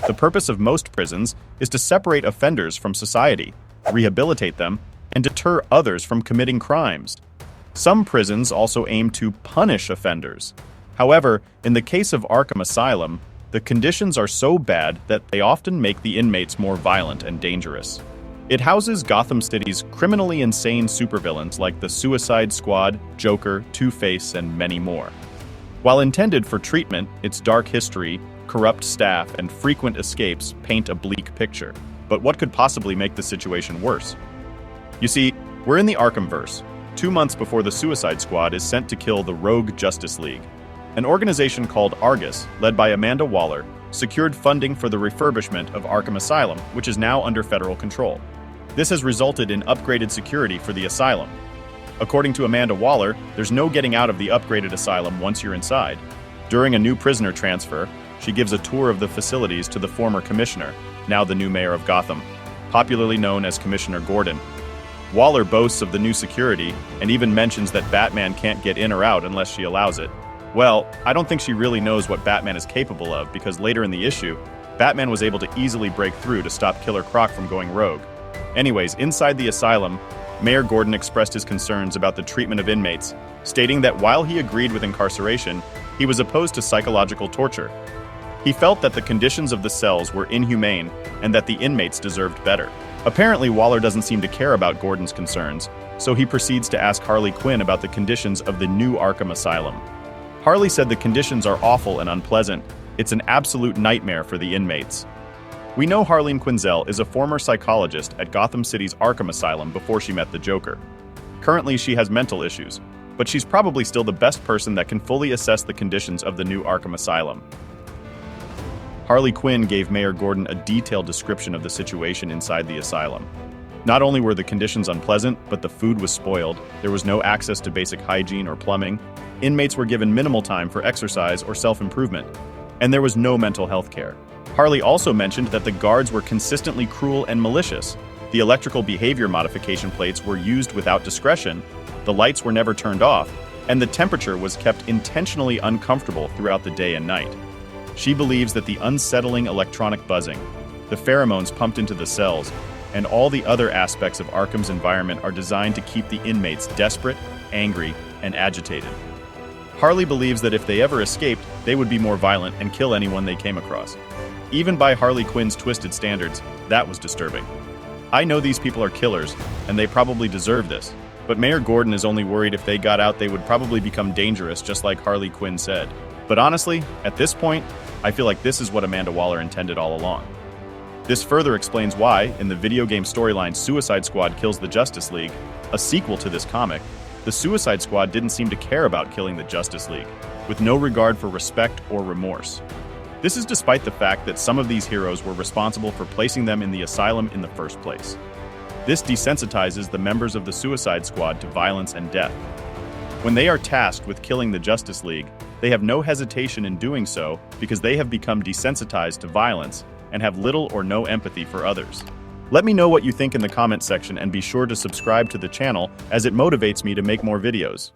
The purpose of most prisons is to separate offenders from society, rehabilitate them, and deter others from committing crimes. Some prisons also aim to punish offenders. However, in the case of Arkham Asylum, the conditions are so bad that they often make the inmates more violent and dangerous. It houses Gotham City's criminally insane supervillains like the Suicide Squad, Joker, Two-Face, and many more. While intended for treatment, its dark history, corrupt staff, and frequent escapes paint a bleak picture. But what could possibly make the situation worse? You see, we're in the Arkham-verse, 2 months before the Suicide Squad is sent to kill the Rogue Justice League. An organization called Argus, led by Amanda Waller, secured funding for the refurbishment of Arkham Asylum, which is now under federal control. This has resulted in upgraded security for the asylum. According to Amanda Waller, there's no getting out of the upgraded asylum once you're inside. During a new prisoner transfer, she gives a tour of the facilities to the former commissioner, now the new mayor of Gotham, popularly known as Commissioner Gordon. Waller boasts of the new security and even mentions that Batman can't get in or out unless she allows it. Well, I don't think she really knows what Batman is capable of because later in the issue, Batman was able to easily break through to stop Killer Croc from going rogue. Anyways, inside the asylum, Mayor Gordon expressed his concerns about the treatment of inmates, stating that while he agreed with incarceration, he was opposed to psychological torture. He felt that the conditions of the cells were inhumane and that the inmates deserved better. Apparently, Waller doesn't seem to care about Gordon's concerns, so he proceeds to ask Harley Quinn about the conditions of the new Arkham Asylum. Harley said the conditions are awful and unpleasant. It's an absolute nightmare for the inmates. We know Harleen Quinzel is a former psychologist at Gotham City's Arkham Asylum before she met the Joker. Currently, she has mental issues, but she's probably still the best person that can fully assess the conditions of the new Arkham Asylum. Harley Quinn gave Mayor Gordon a detailed description of the situation inside the asylum. Not only were the conditions unpleasant, but the food was spoiled, there was no access to basic hygiene or plumbing, inmates were given minimal time for exercise or self-improvement, and there was no mental health care. Harley also mentioned that the guards were consistently cruel and malicious. The electrical behavior modification plates were used without discretion, the lights were never turned off, and the temperature was kept intentionally uncomfortable throughout the day and night. She believes that the unsettling electronic buzzing, the pheromones pumped into the cells, and all the other aspects of Arkham's environment are designed to keep the inmates desperate, angry, and agitated. Harley believes that if they ever escaped, they would be more violent and kill anyone they came across. Even by Harley Quinn's twisted standards, that was disturbing. I know these people are killers, and they probably deserve this, but Mayor Gordon is only worried if they got out they would probably become dangerous, just like Harley Quinn said. But honestly, at this point, I feel like this is what Amanda Waller intended all along. This further explains why, in the video game storyline Suicide Squad Kills the Justice League, a sequel to this comic, the Suicide Squad didn't seem to care about killing the Justice League, with no regard for respect or remorse. This is despite the fact that some of these heroes were responsible for placing them in the asylum in the first place. This desensitizes the members of the Suicide Squad to violence and death. When they are tasked with killing the Justice League, they have no hesitation in doing so because they have become desensitized to violence and have little or no empathy for others. Let me know what you think in the comment section and be sure to subscribe to the channel as it motivates me to make more videos.